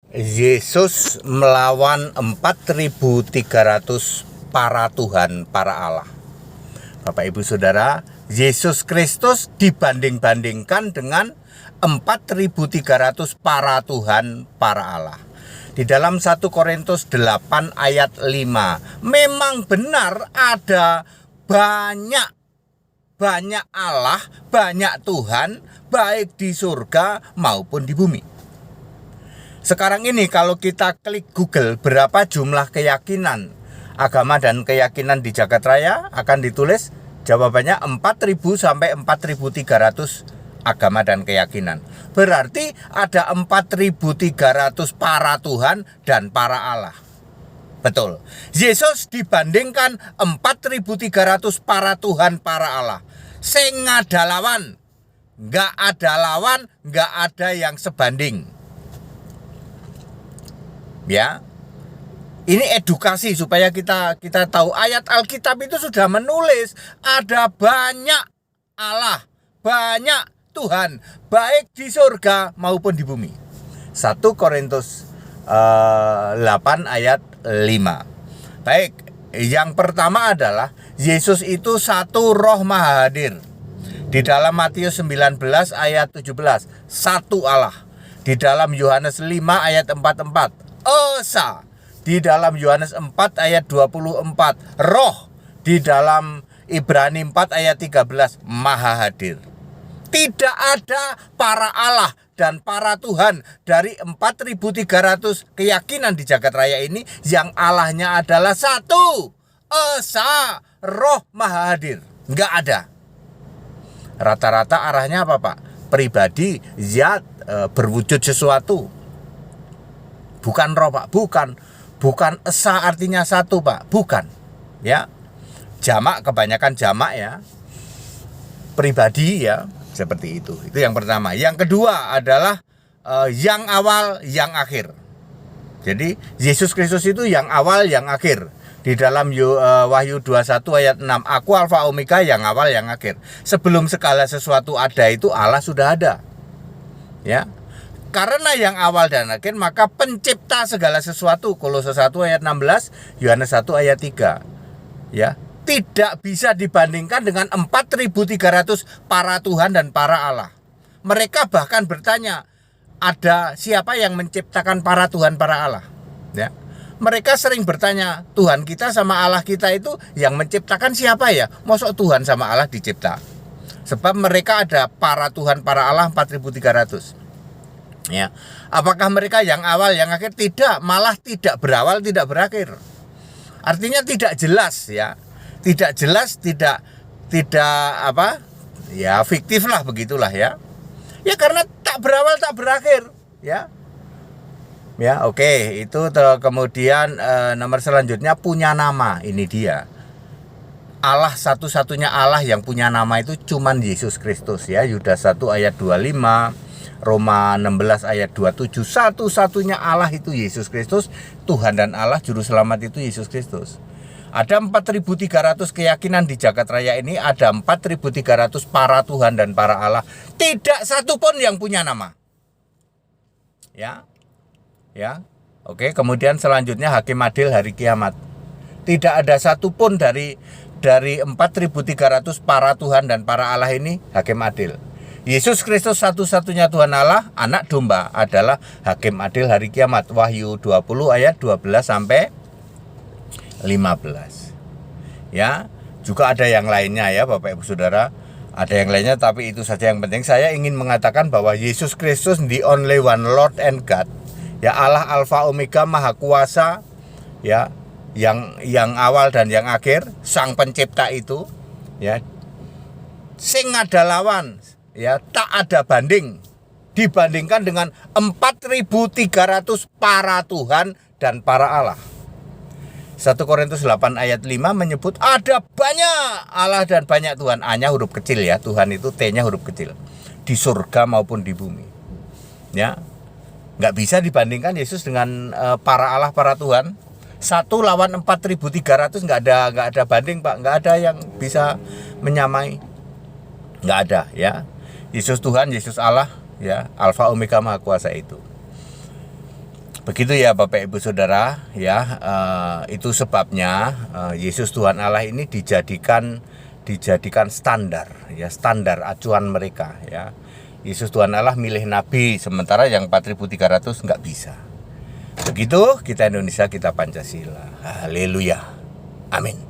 Yesus melawan 4.300 para Tuhan, para Allah. Bapak Ibu Saudara, Yesus Kristus dibanding-bandingkan dengan 4.300 para Tuhan, para Allah. Di dalam 1 Korintus 8 ayat 5, memang benar ada banyak Allah, banyak Tuhan, baik di surga maupun di bumi. Sekarang ini kalau kita klik Google berapa jumlah keyakinan, agama dan keyakinan di Jagat Raya, akan ditulis jawabannya 4.000 sampai 4.300 agama dan keyakinan. Berarti ada 4.300 para Tuhan dan para Allah. Betul. Yesus dibandingkan 4.300 para Tuhan, para Allah. Sing ada lawan. Nggak ada lawan, nggak ada yang sebanding. Ya, ini edukasi supaya kita tahu. Ayat Alkitab itu sudah menulis ada banyak Allah, banyak Tuhan, baik di surga maupun di bumi. 1 Korintus 8 ayat 5. Baik, yang pertama adalah Yesus itu satu roh maha hadir. Di dalam Matius 19 ayat 17, satu Allah. Di dalam Yohanes 5 ayat 44, Esa. Di dalam Yohanes 4 ayat 24, Roh. Di dalam Ibrani 4 ayat 13, Maha hadir. Tidak ada para Allah dan para Tuhan dari 4.300 keyakinan di Jagat Raya ini yang Allahnya adalah satu, Esa, Roh Maha hadir. Enggak ada. Rata-rata arahnya apa, Pak? Pribadi, zat, berwujud sesuatu. Bukan roh, Pak, bukan esa artinya satu, Pak, bukan. Ya, jamak, kebanyakan jamak ya, pribadi ya, seperti itu. Itu yang pertama. Yang kedua adalah yang awal, yang akhir. Jadi Yesus Kristus itu yang awal, yang akhir. Di dalam Wahyu 21 ayat 6, Aku Alfa Omega, yang awal, yang akhir. Sebelum segala sesuatu ada itu Allah sudah ada. Ya. Karena yang awal dan akhir, maka pencipta segala sesuatu. Kolose 1 ayat 16, Yohanes 1 ayat 3. Ya, tidak bisa dibandingkan dengan 4.300 para Tuhan dan para Allah. Mereka bahkan bertanya, ada siapa yang menciptakan para Tuhan, para Allah? Ya. Mereka sering bertanya, Tuhan kita sama Allah kita itu yang menciptakan siapa ya? Mosok Tuhan sama Allah dicipta? Sebab mereka ada para Tuhan, para Allah 4.300. Ya, apakah mereka yang awal, yang akhir? Tidak, malah tidak berawal, tidak berakhir. Artinya tidak jelas ya, tidak jelas, tidak apa? Ya fiktif lah, begitulah ya. Ya karena tak berawal, tak berakhir. Ya, ya oke. Itu kemudian nomor selanjutnya punya nama. Ini dia. Allah, satu-satunya Allah yang punya nama itu cuman Yesus Kristus ya. Yudas 1 ayat 25. Roma 16 ayat 27, satu-satunya Allah itu Yesus Kristus, Tuhan dan Allah, Juru Selamat itu Yesus Kristus. Ada 4.300 keyakinan di Jagat Raya ini, ada 4.300 para Tuhan dan para Allah. Tidak satu pun yang punya nama. Ya, ya, oke. Kemudian selanjutnya hakim adil hari kiamat. Tidak ada satu pun dari 4.300 para Tuhan dan para Allah ini hakim adil. Yesus Kristus satu-satunya Tuhan Allah, anak domba, adalah hakim adil hari kiamat. Wahyu 20 ayat 12 sampai 15. Ya, juga ada yang lainnya ya Bapak Ibu Saudara. Ada yang lainnya, tapi itu saja yang penting. Saya ingin mengatakan bahwa Yesus Kristus the only one Lord and God. Ya, Allah Alfa Omega, Maha Kuasa, ya, yang awal dan yang akhir, Sang Pencipta itu, ya. Sing ada lawan. Ya, tak ada banding dibandingkan dengan 4.300 para Tuhan dan para Allah. 1 Korintus 8 ayat 5 menyebut ada banyak Allah dan banyak Tuhan. A-nya huruf kecil ya, Tuhan itu T-nya huruf kecil. Di surga maupun di bumi. Ya, nggak bisa dibandingkan Yesus dengan para Allah, para Tuhan. Satu lawan 4.300 nggak ada banding, Pak. Nggak ada yang bisa menyamai. Nggak ada ya. Yesus Tuhan, Yesus Allah, ya, Alfa Omega Maha Kuasa itu. Begitu ya Bapak Ibu Saudara ya, itu sebabnya Yesus Tuhan Allah ini dijadikan standar ya, standar acuan mereka ya. Yesus Tuhan Allah milih nabi, sementara yang 4.300 nggak bisa. Begitu kita Indonesia, kita Pancasila. Haleluya. Amin.